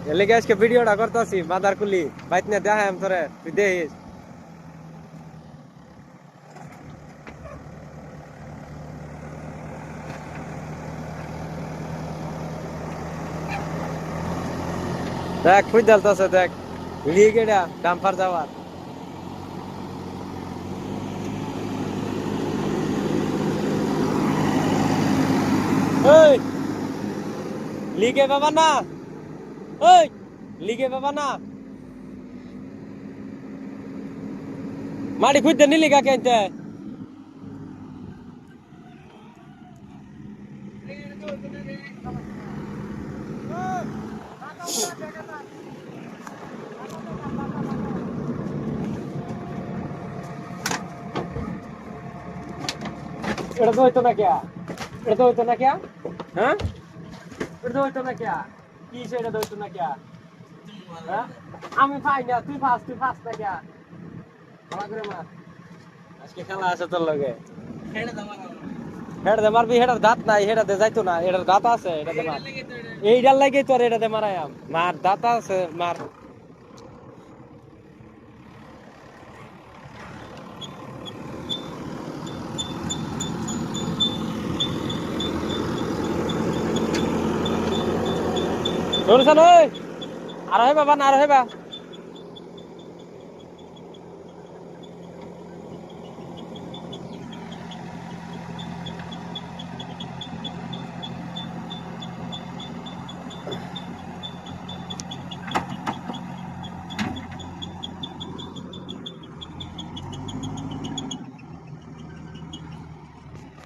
এর লেগে আজকে ভিডিওটা করতেছি মাদার কুলি বাইত নিয়ে দেখাম তোরে তুই দেখিস। দেখ খুঁজ ডালতেছে দেখ লিগ এটা ডাম্পার যাওয়ার। ওই লিগে বাবা না, ওই লিগে বাবা না মাটি খুঁজতে নিলি কা কেনতে? এটা তো হইতো না কে? এটা তো হইতো না কে? হ্যাঁ এটা তো হইতো না কে? কি সেটা তো হইতো না কে? হ্যাঁ আমি পাই না, তুই ফাস না কে? ভালো করে মার, আজকে খেলা আছে তোর লগে। হেডা দে মারবি, হেডার দাঁত নাই, হেডা দে যাইতো না, এটার দাঁত আছে, এটা দে মার। এইটার লাগে তোর এটা দে মারায়াম, মার দাঁত আছে মার। শুনছেন ওই আর হইবা বা না আর হইবা?